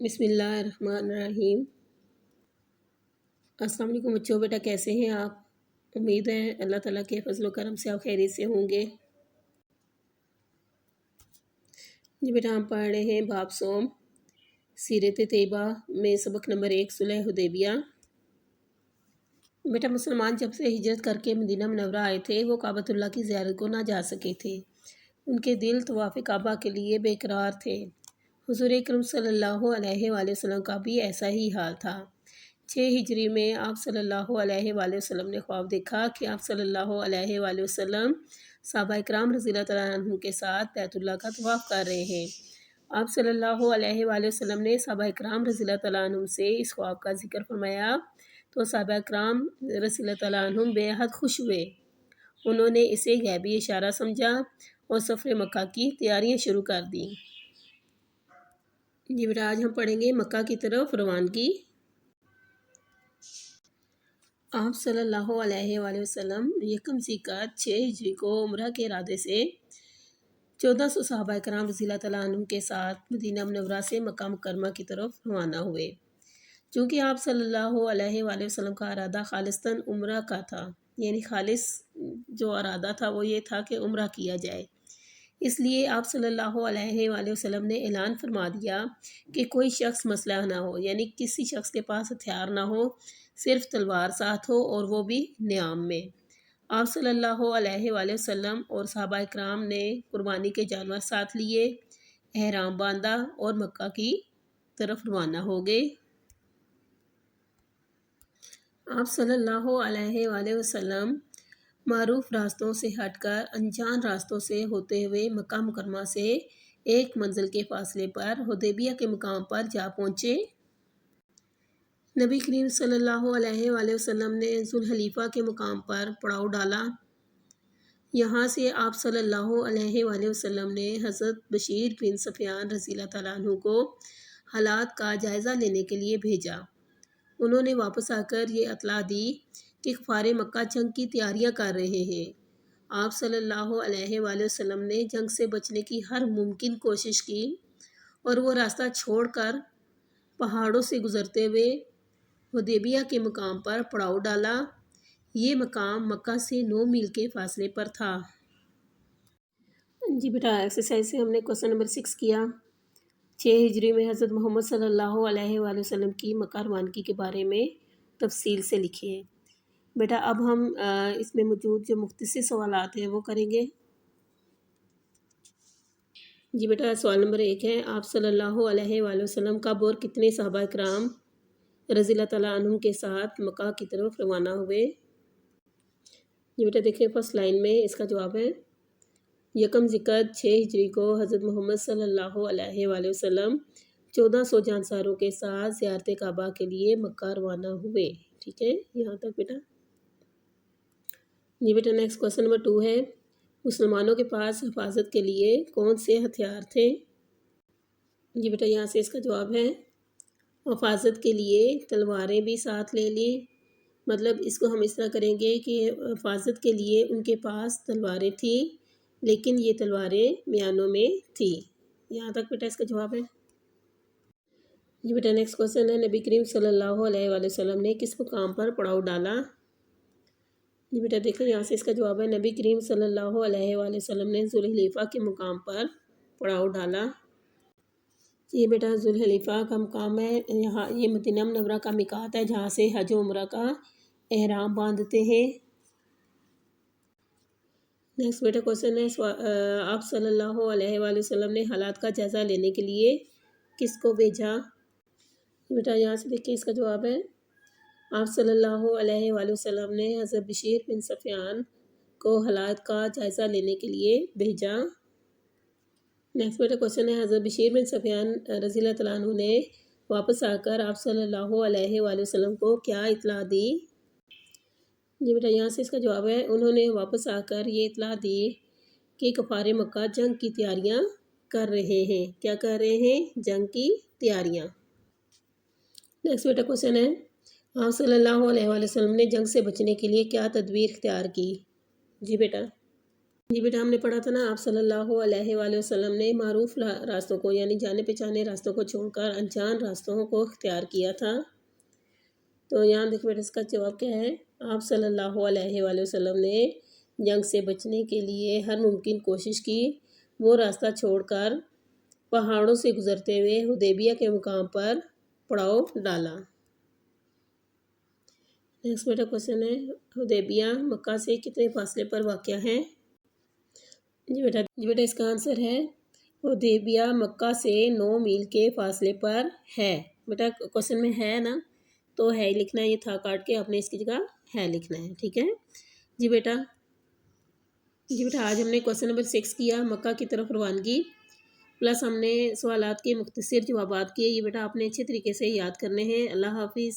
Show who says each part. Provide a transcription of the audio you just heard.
Speaker 1: بسم اللہ الرحمن الرحیم۔ السلام علیکم بچوں، بیٹا کیسے ہیں آپ؟ امید ہے اللہ تعالیٰ کے فضل و کرم سے آپ خیریت سے ہوں گے۔ جی بیٹا، ہم پڑھ رہے ہیں باب سوم سیرت طیبہ میں سبق نمبر 1 صلح حدیبیہ۔ بیٹا مسلمان جب سے ہجرت کر کے مدینہ منورہ آئے تھے وہ کعبۃ اللہ کی زیارت کو نہ جا سکے تھے۔ ان کے دل طواف کعبہ کے لیے بے قرار تھے۔ حضور اکرم صلی اللہ علیہ وآلہ وسلم کا بھی ایسا ہی حال تھا۔ 6 ہجری میں آپ صلی اللہ علیہ وآلہ وسلم نے خواب دیکھا کہ آپ صلی اللہ علیہ وآلہ وسلم صحابہ اکرام رضی اللہ تعالیٰ عنہ کے ساتھ بیت اللہ کا طواف کر رہے ہیں۔ آپ صلی اللہ علیہ وآلہ وسلم نے صحابہ اکرام رضی اللہ تعالیٰ عنہ سے اس خواب کا ذکر فرمایا تو صحابہ اکرام رضی اللہ تعالیٰ عنہ بے حد خوش ہوئے۔ انہوں نے اسے غیبی اشارہ سمجھا اور سفر مکہ کی تیاریاں شروع کر دیں۔ جی بیٹا، آج ہم پڑھیں گے مکہ کی طرف روانگی۔ آپ صلی اللہ علیہ وآلہ وسلم یکم ذیقعدہ 6 ہجری کو عمرہ کے ارادے سے 1400 صحابہ اکرام رضی اللہ تعالیٰ عنہ کے ساتھ مدینہ منورہ سے مکہ مکرمہ کی طرف روانہ ہوئے۔ چونکہ آپ صلی اللہ علیہ وآلہ وسلم کا ارادہ خالصتاً عمرہ کا تھا، یعنی خالص جو ارادہ تھا وہ یہ تھا کہ عمرہ کیا جائے، اس لیے آپ صلی اللہ علیہ وآلہ وسلم نے اعلان فرما دیا کہ کوئی شخص مسلح نہ ہو، یعنی کسی شخص کے پاس ہتھیار نہ ہو، صرف تلوار ساتھ ہو اور وہ بھی نیام میں۔ آپ صلی اللہ علیہ وآلہ وسلم اور صحابہ اکرام نے قربانی کے جانور ساتھ لیے، احرام باندھا اور مکہ کی طرف روانہ ہو گئے۔ آپ صلی اللہ علیہ وآلہ وسلم معروف راستوں سے ہٹ کر انجان راستوں سے ہوتے ہوئے مکہ مکرمہ سے ایک منزل کے فاصلے پر حدیبیہ کے مقام پر جا پہنچے۔ نبی کریم صلی اللہ علیہ وآلہ وسلم نے ذوالحلیفہ کے مقام پر پڑاؤ ڈالا۔ یہاں سے آپ صلی اللہ علیہ وآلہ وسلم نے حضرت بشیر بن سفیان رضی اللہ تعالیٰ عنہ کو حالات کا جائزہ لینے کے لیے بھیجا۔ انہوں نے واپس آ کر یہ اطلاع دی کہ کفار مکہ جنگ کی تیاریاں کر رہے ہیں۔ آپ صلی اللہ علیہ وآلہ وسلم نے جنگ سے بچنے کی ہر ممکن کوشش کی اور وہ راستہ چھوڑ کر پہاڑوں سے گزرتے ہوئے حدیبیہ کے مقام پر پڑاؤ ڈالا۔ یہ مقام مکہ سے 9 میل کے فاصلے پر تھا۔ جی بیٹا، ایکسرسائز سے ہم نے کوسچن نمبر 6 کیا۔ 6 ہجری میں حضرت محمد صلی اللہ علیہ وآلہ وسلم کی مکہ روانگی کے بارے میں تفصیل سے لکھیے۔ بیٹا اب ہم اس میں موجود جو مختصر سوالات ہیں وہ کریں گے۔ جی بیٹا، سوال نمبر 1 ہے، آپ صلی اللہ علیہ وآلہ وسلم کب اور کتنے صحابہ اکرام رضی اللہ تعالیٰ عنہ کے ساتھ مکہ کی طرف روانہ ہوئے؟ جی بیٹا دیکھیں فرسٹ لائن میں اس کا جواب ہے یکم ذیقعدہ 6 ہجری کو حضرت محمد صلی اللہ علیہ وآلہ وسلم 1400 جانساروں کے ساتھ زیارت کعبہ کے لیے مکہ روانہ ہوئے۔ ٹھیک ہے یہاں تک بیٹا۔ جی بیٹا نیکسٹ کوسچن نمبر 2 ہے، مسلمانوں کے پاس حفاظت کے لیے کون سے ہتھیار تھے؟ جی بیٹا یہاں سے اس کا جواب ہے حفاظت کے لیے تلواریں بھی ساتھ لے لیں۔ مطلب اس کو ہم اس طرح کریں گے کہ حفاظت کے لیے ان کے پاس تلواریں تھیں لیکن یہ تلواریں میانوں میں تھیں۔ یہاں تک بیٹا اس کا جواب ہے۔ جی بیٹا نیکسٹ کوسچن ہے، نبی کریم صلی اللہ علیہ وآلہ وسلم نے کس مقام پر پڑاؤ ڈالا؟ جی بیٹا دیکھیں یہاں سے اس کا جواب ہے نبی کریم صلی اللہ علیہ وآلہ وسلم نے ذوالحلیفہ کے مقام پر پڑاؤ ڈالا۔ یہ بیٹا ذوالحلیفہ کا مقام ہے، یہاں یہ مدینہ منورہ کا میقات ہے جہاں سے حج و عمرہ کا احرام باندھتے ہیں۔ نیکسٹ بیٹا کوسچن ہے، آپ صلی اللہ علیہ وآلہ وسلم نے حالات کا جائزہ لینے کے لیے کس کو بھیجا؟ بیٹا یہاں سے دیکھیں اس کا جواب ہے آپ صلی اللہ علیہ وآلہ وسلم نے حضرت بشیر بن سفیان کو حالات کا جائزہ لینے کے لیے بھیجا۔ نیکسٹ بیٹا کوسچن ہے، حضرت بشیر بن سفیان رضی اللہ تعالیٰ عنہ نے واپس آ کر آپ صلی اللہ علیہ وآلہ وسلم کو کیا اطلاع دی؟ جی بیٹا یہاں سے اس کا جواب ہے انہوں نے واپس آ کر یہ اطلاع دی کہ کفار مکہ جنگ کی تیاریاں کر رہے ہیں۔ کیا کر رہے ہیں؟ جنگ کی تیاریاں۔ نیکسٹ بیٹا کوسچن ہے، آپ صلی اللہ علیہ وآلہ وسلم نے جنگ سے بچنے کے لیے کیا تدبیر اختیار کی؟ جی بیٹا جی بیٹا ہم نے پڑھا تھا نا آپ صلی اللہ علیہ وآلہ وسلم نے معروف راستوں کو یعنی جانے پہچانے راستوں کو چھوڑ کر انجان راستوں کو اختیار کیا تھا۔ تو یہاں دیکھو بیٹا اس کا جواب کیا ہے، آپ صلی اللہ علیہ وآلہ وسلم نے جنگ سے بچنے کے لیے ہر ممکن کوشش کی، وہ راستہ چھوڑ کر پہاڑوں سے گزرتے ہوئے حدیبیہ کے مقام پر پڑاؤ ڈالا۔ نیکسٹ بیٹا کوشچن ہے، حدیبیہ مکہ سے کتنے فاصلے پر واقع ہے؟ جی بیٹا اس کا آنسر ہے حدیبیہ مکہ سے 9 میل کے فاصلے پر ہے۔ بیٹا کوشچن میں ہے نا تو ہے لکھنا ہے، یہ تھا کاٹ کے آپ نے اس کی جگہ ہے لکھنا ہے، ٹھیک ہے جی بیٹا۔ آج ہم نے کوشچن نمبر 6 کیا، مکہ کی طرف روانگی، پلس ہم نے سوالات کے مختصر جوابات کیے۔ یہ بیٹا آپ نے اچھے طریقے سے یاد کرنے ہیں۔ اللہ حافظ۔